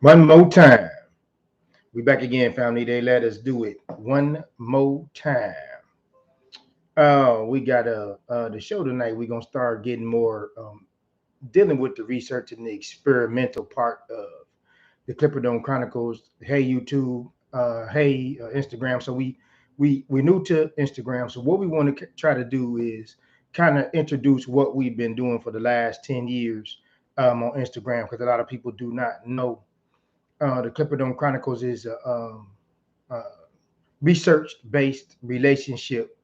One more time. We back again, family. They let us do it one more time. We got the show tonight. We're gonna start getting more dealing with the research and the experimental part of the Clipperdome Chronicles. Hey YouTube, hey Instagram. So we new to Instagram. So what we want to try to do is kind of introduce what we've been doing for the last 10 years on Instagram because a lot of people do not know the Clipperdome Chronicles is a research-based relationship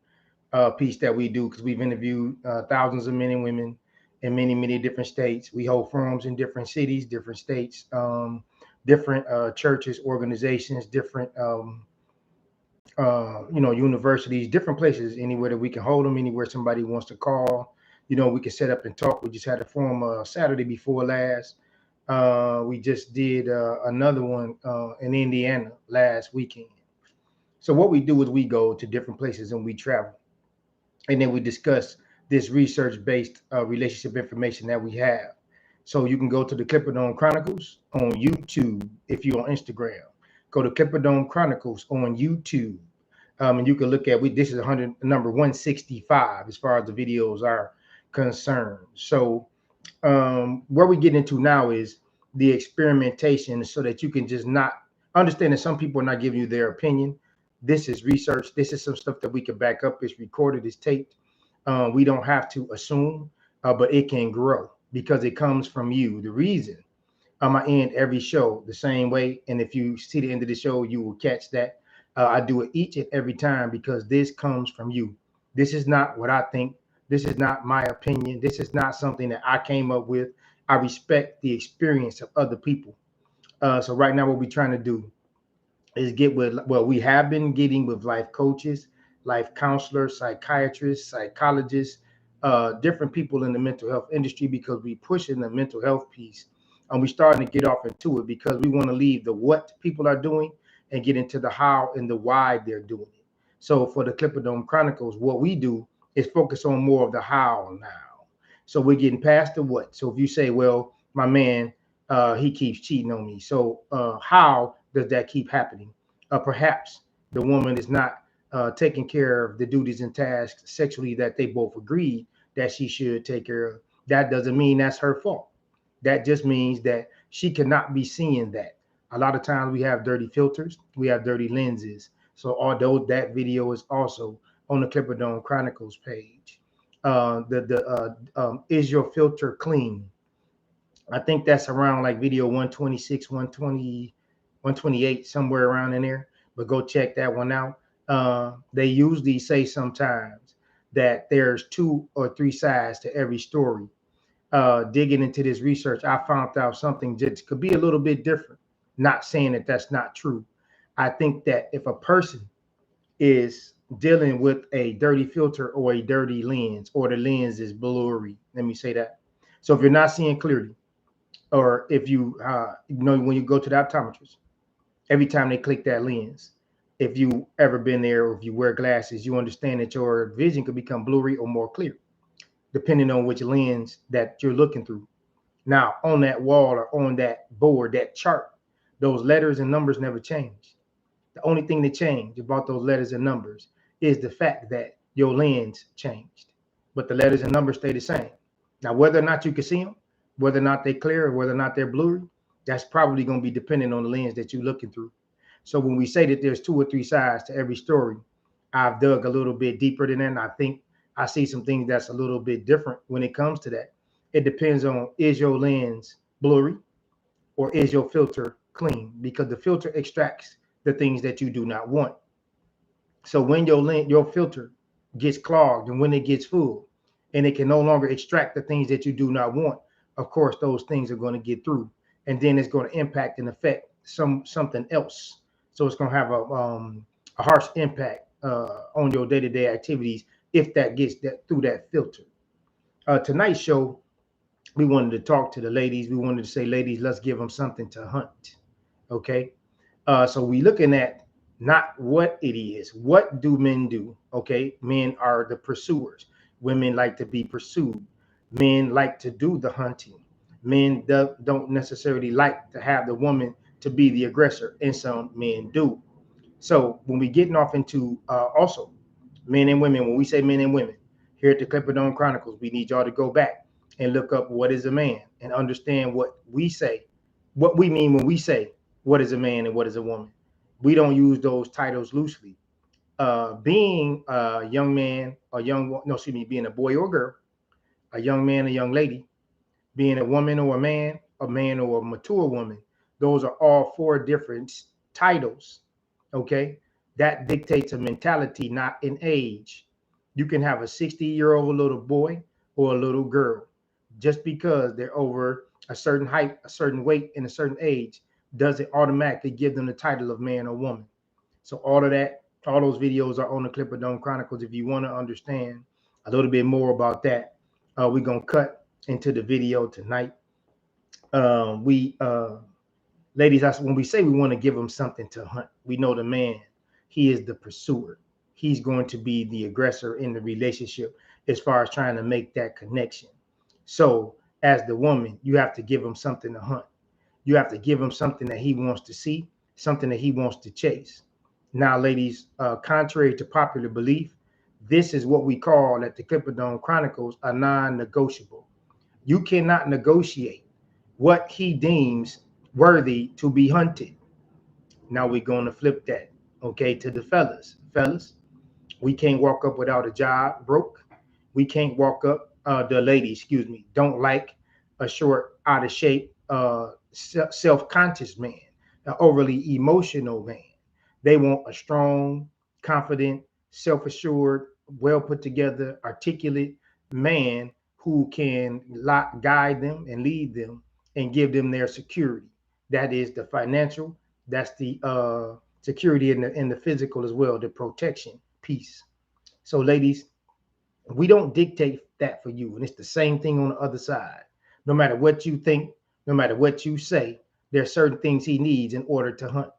piece that we do because we've interviewed thousands of men and women in many different states. We hold forums in different cities, different states, different churches, organizations, different universities, different places, anywhere that we can hold them, anywhere somebody wants to call. We can set up and talk. We just had a forum Saturday before last. We just did another one in Indiana last weekend. So what we do is we go to different places and we travel, and then we discuss this research-based relationship information that we have. So you can go to the Clipperdome Chronicles on YouTube if you're on Instagram. Go to Clipperdome Chronicles on YouTube, and you can look at this is number 165 as far as the videos are concerned. So where we get into now is the experimentation so that you can just not understand that some people are not giving you their opinion. This is research. This is some stuff that we can back up. It's recorded, it's taped. We don't have to assume, but it can grow because it comes from you. The reason I end every show the same way, and if you see the end of the show, you will catch that. I do it each and every time because this comes from you. This is not what I think. This is not my opinion. This is not something that I came up with. I respect the experience of other people. So right now, what we're trying to do is get with, well, we have been getting with life coaches, life counselors, psychiatrists, psychologists, different people in the mental health industry because we push in the mental health piece, and we're starting to get off into it because we want to leave the what people are doing and get into the how and the why they're doing it. So for the Clipperdome Chronicles, what we do is focus on more of the how now. So we're getting past the what. So if you say, well, my man, he keeps cheating on me. So how does that keep happening? Perhaps the woman is not taking care of the duties and tasks sexually that they both agreed that she should take care of. That doesn't mean that's her fault. That just means that she cannot be seeing that. A lot of times we have dirty filters, we have dirty lenses. So although that video is also on the Clipperdome Chronicles page, is your filter clean? I think that's around like video 126, 120, 128, somewhere around in there. But go check that one out. They usually say sometimes that there's two or three sides to every story. Digging into this research, I found out something that could be a little bit different. Not saying that that's not true. I think that if a person is dealing with a dirty filter or a dirty lens, or the lens is blurry, let me say that. So if you're not seeing clearly, or if when you go to the optometrist, every time they click that lens, if you ever been there or if you wear glasses, you understand that your vision could become blurry or more clear depending on which lens that you're looking through. Now, on that wall or on that board, that chart, those letters and numbers never change. The only thing that changed about those letters and numbers is the fact that your lens changed, but the letters and numbers stay the same. Now, whether or not you can see them, whether or not they're clear or whether or not they're blurry, that's probably going to be dependent on the lens that you're looking through. So when we say that there's two or three sides to every story, I've dug a little bit deeper than that. And I think I see some things that's a little bit different when it comes to that. It depends on, is your lens blurry or is your filter clean? Because the filter extracts the things that you do not want. So when your filter gets clogged and when it gets full and it can no longer extract the things that you do not want, of course those things are going to get through, and then it's going to impact and affect something else. So it's going to have a harsh impact on your day-to-day activities if that gets that through that filter. Tonight's show, we wanted to talk to the ladies. We wanted to say, ladies, let's give them something to hunt. Okay. So we looking at not what it is. What do men do? Okay. Men are the pursuers. Women like to be pursued. Men like to do the hunting. Men don't necessarily like to have the woman to be the aggressor, and some men do. So when we getting off into also men and women, when we say men and women here at the Clipper Dome Chronicles, we need y'all to go back and look up what is a man and understand what we say, what we mean when we say what is a man and what is a woman. We don't use those titles loosely. Being a young man, being a boy or girl, a young man, a young lady, being a woman or a man or a mature woman, those are all four different titles. Okay, that dictates a mentality, not an age. You can have a 60-year-old little boy or a little girl. Just because they're over a certain height, a certain weight, and a certain age doesn't automatically give them the title of man or woman. So all of that, all those videos are on the Clipper Dome Chronicles. If you want to understand a little bit more about that, we're gonna cut into the video tonight. We ladies, when we say we want to give them something to hunt, we know the man, he is the pursuer. He's going to be the aggressor in the relationship as far as trying to make that connection. So as the woman, you have to give him something to hunt. You have to give him something that he wants to see, something that he wants to chase. Now, ladies, contrary to popular belief, this is what we call at the Clipper Dome Chronicles a non-negotiable. You cannot negotiate what he deems worthy to be hunted. Now we're going to flip that, okay, to the fellas. Fellas, we can't walk up without a job broke. We can't walk up, the ladies, excuse me, don't like a short, out of shape, self-conscious man, an overly emotional man. They want a strong, confident, self-assured, well put together, articulate man who can guide them and lead them and give them their security. That is the financial, that's the security in the physical as well, the protection piece. So, ladies, we don't dictate that for you. And it's the same thing on the other side. No matter what you think, no matter what you say, there are certain things he needs in order to hunt.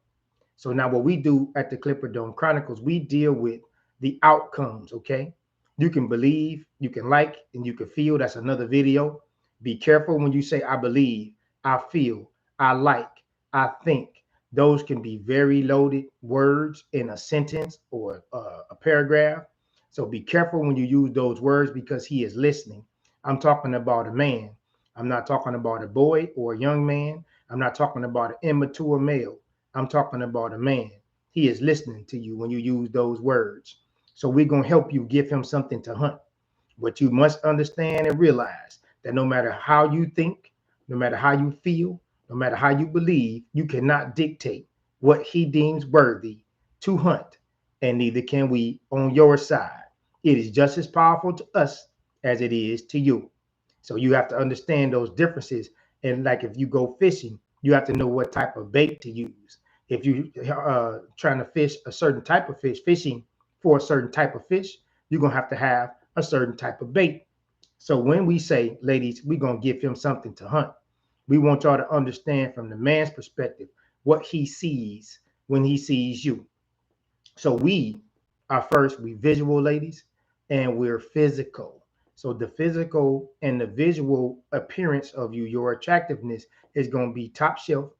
So now what we do at the Clipper Dome Chronicles, we deal with the outcomes, okay? You can believe, you can like, and you can feel. That's another video. Be careful when you say, I believe, I feel, I like, I think. Those can be very loaded words in a sentence or a paragraph. So be careful when you use those words because he is listening. I'm talking about a man. I'm not talking about a boy or a young man. I'm not talking about an immature male. I'm talking about a man. He is listening to you when you use those words. So we're going to help you give him something to hunt. But you must understand and realize that no matter how you think, no matter how you feel, no matter how you believe, you cannot dictate what he deems worthy to hunt. And neither can we on your side. It is just as powerful to us as it is to you. So you have to understand those differences. And like if you go fishing, you have to know what type of bait to use. If you trying to fish a certain type of fish, fishing for a certain type of fish, you're going to have a certain type of bait. So when we say, ladies, we're going to give him something to hunt, we want y'all to understand from the man's perspective what he sees when he sees you. So we are first, we visual, ladies, and we're physical. So the physical and the visual appearance of you, your attractiveness is going to be top shelf.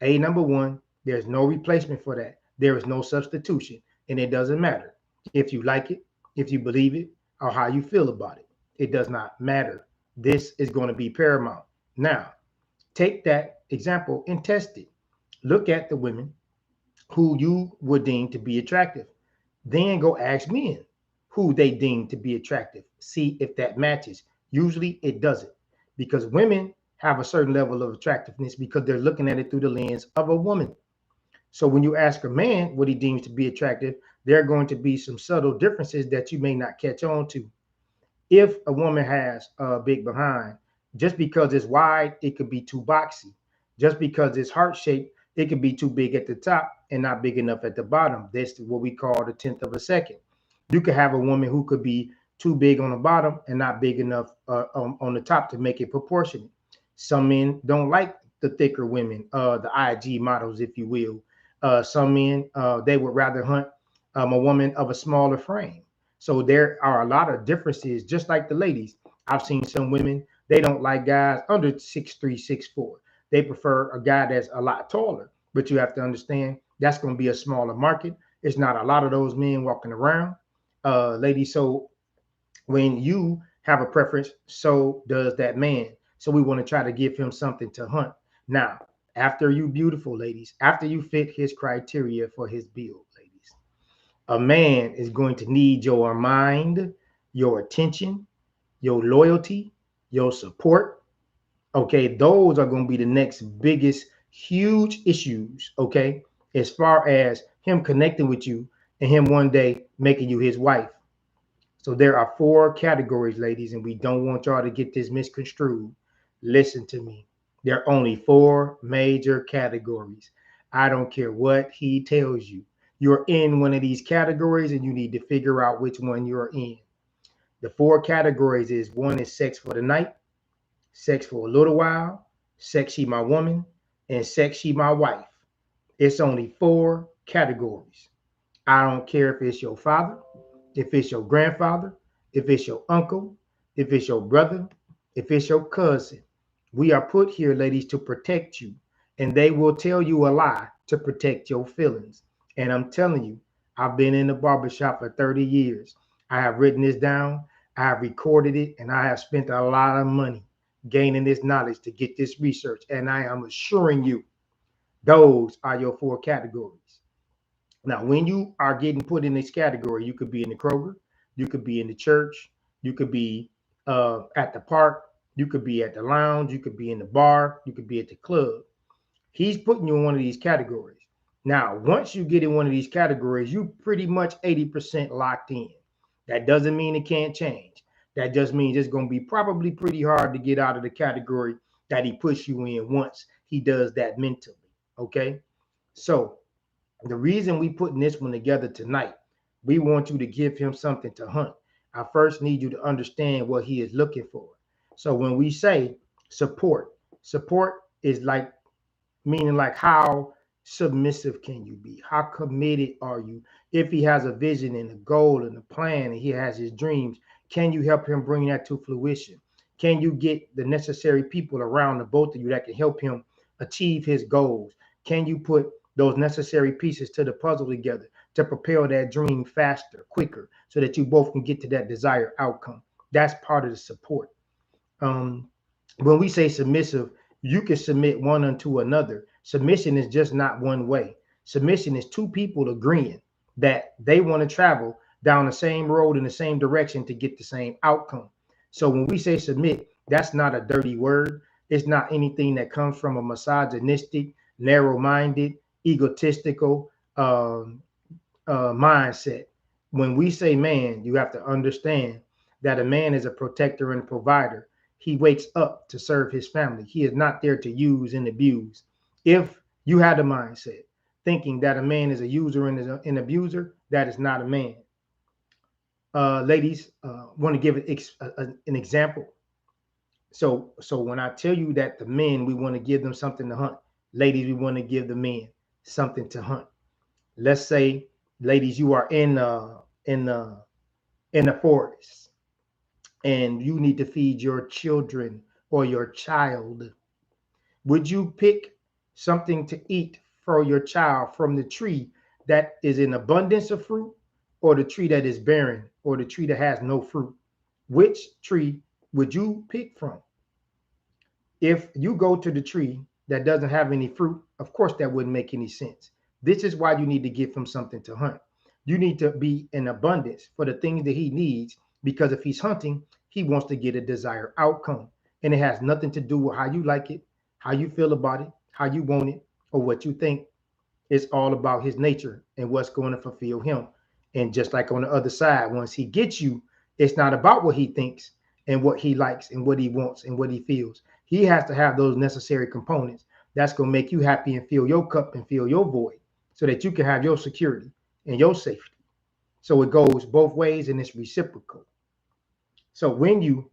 Number one, there's no replacement for that. There is no substitution. And it doesn't matter if you like it, if you believe it, or how you feel about it. It does not matter. This is going to be paramount. Now, take that example and test it. Look at the women who you would deem to be attractive. Then go ask men who they deem to be attractive. See if that matches. Usually it doesn't, because women have a certain level of attractiveness because they're looking at it through the lens of a woman. So when you ask a man what he deems to be attractive, there are going to be some subtle differences that you may not catch on to. If a woman has a big behind, just because it's wide, it could be too boxy. Just because it's heart shaped, it could be too big at the top and not big enough at the bottom. That's what we call the 10th of a second. You could have a woman who could be too big on the bottom and not big enough on the top to make it proportionate. Some men don't like the thicker women, the IG models, if you will. Some men, they would rather hunt a woman of a smaller frame. So there are a lot of differences, just like the ladies. I've seen some women, they don't like guys under 6'3", 6'4". They prefer a guy that's a lot taller. But you have to understand that's going to be a smaller market. It's not a lot of those men walking around, ladies. So when you have a preference, so does that man. So we want to try to give him something to hunt. Now, after you beautiful ladies, after you fit his criteria for his build, ladies, a man is going to need your mind, your attention, your loyalty, your support. Okay, those are going to be the next biggest, huge issues. Okay, as far as him connecting with you and him one day making you his wife. So there are four categories, ladies, and we don't want y'all to get this misconstrued. Listen to me. There are only four major categories. I don't care what he tells you. You're in one of these categories and you need to figure out which one you're in. The four categories is: one is sex for the night, sex for a little while, sex she my woman, and sex she my wife. It's only four categories. I don't care if it's your father, if it's your grandfather, if it's your uncle, if it's your brother, if it's your cousin. We are put here, ladies, to protect you. And they will tell you a lie to protect your feelings. And I'm telling you, I've been in the barbershop for 30 years. I have written this down, I have recorded it, and I have spent a lot of money gaining this knowledge to get this research. And I am assuring you, those are your four categories. Now, when you are getting put in this category, you could be in the Kroger, you could be in the church, you could be at the park, you could be at the lounge, you could be in the bar, you could be at the club. He's putting you in one of these categories. Now, once you get in one of these categories, you pretty much 80% locked in. That doesn't mean it can't change. That just means it's going to be probably pretty hard to get out of the category that he puts you in once he does that mentally. Okay. So the reason we putting this one together tonight, we want you to give him something to hunt. I first need you to understand what he is looking for. So when we say support, support is like meaning like how submissive can you be? How committed are you? If he has a vision and a goal and a plan and he has his dreams, can you help him bring that to fruition? Can you get the necessary people around the both of you that can help him achieve his goals? Can you put those necessary pieces to the puzzle together to propel that dream faster, quicker, so that you both can get to that desired outcome? That's part of the support. Um, when we say submissive, you can submit one unto another. Submission is just not one way. Submission is two people agreeing that they want to travel down the same road in the same direction to get the same outcome. So when we say submit, that's not a dirty word. It's not anything that comes from a misogynistic, narrow-minded, egotistical mindset. When we say man, you have to understand that a man is a protector and a provider. He wakes up to serve his family. He is not there to use and abuse. If you had a mindset thinking that a man is a user and is an abuser, that is not a man. Ladies, want to give an example. So when I tell you that the men, we want to give them something to hunt. Ladies, we want to give the men something to hunt. Let's say, ladies, you are in the forest and you need to feed your children or your child. Would you pick something to eat for your child from the tree that is in abundance of fruit, or the tree that is barren, or the tree that has no fruit? Which tree would you pick from? If you go to the tree that doesn't have any fruit, of course that wouldn't make any sense. This is why you need to give him something to hunt. You need to be in abundance for the things that he needs, because if he's hunting, he wants to get a desired outcome. And it has nothing to do with how you like it, how you feel about it, how you want it, or what you think. It's all about his nature and what's going to fulfill him. And just like on the other side, once he gets you, it's not about what he thinks and what he likes and what he wants and what he feels. He has to have those necessary components that's going to make you happy and fill your cup and fill your void, so that you can have your security and your safety. So it goes both ways and it's reciprocal. So when you,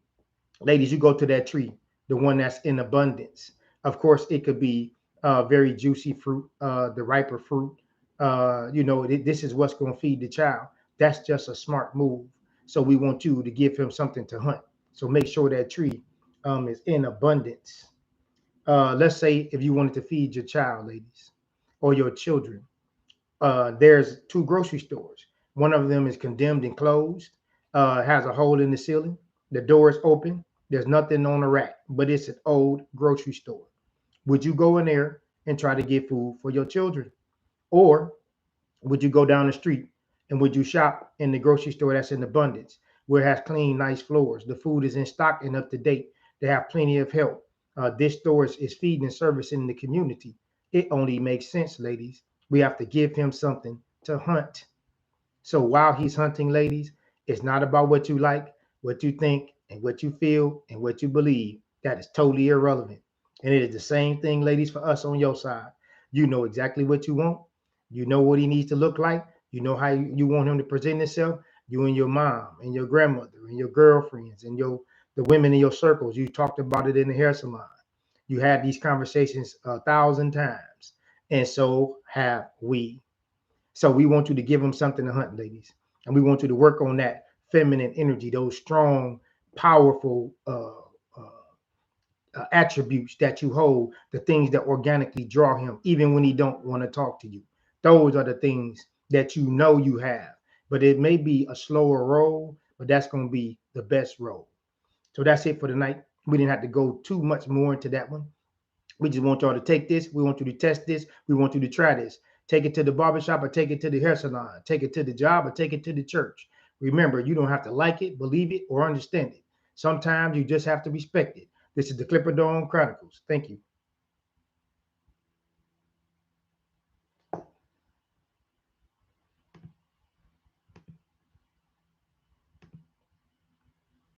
ladies, you go to that tree, the one that's in abundance, of course, it could be very juicy fruit, the riper fruit. This is what's going to feed the child. That's just a smart move. So we want you to give him something to hunt. So make sure that tree is in abundance. Let's say if you wanted to feed your child, ladies, or your children. There's two grocery stores. One of them is condemned and closed, has a hole in the ceiling. The door is open. There's nothing on the rack, but it's an old grocery store. Would you go in there and try to get food for your children? Or would you go down the street and would you shop in the grocery store that's in abundance, where it has clean, nice floors? The food is in stock and up to date. They have plenty of help. This store is feeding and servicing the community. It only makes sense, ladies. We have to give him something to hunt. So while he's hunting, ladies, it's not about what you like, what you think, and what you feel, and what you believe. That is totally irrelevant. And it is the same thing, ladies, for us on your side. You know exactly what you want. You know what he needs to look like. You know how you want him to present himself. You and your mom and your grandmother and your girlfriends and the women in your circles. You talked about it in the hair salon. You had these conversations 1,000 times. And so have we. So we want you to give them something to hunt, ladies. And we want you to work on that feminine energy, those strong, powerful attributes that you hold, the things that organically draw him, even when he don't want to talk to you. Those are the things that you know you have. But it may be a slower roll, but that's going to be the best roll. So that's it for tonight. We didn't have to go too much more into that one. We just want y'all to take this. We want you to test this. We want you to try this. Take it to the barbershop or take it to the hair salon. Take it to the job or take it to the church. Remember, you don't have to like it, believe it, or understand it. Sometimes you just have to respect it. This is the Clipper Dome Chronicles. Thank you.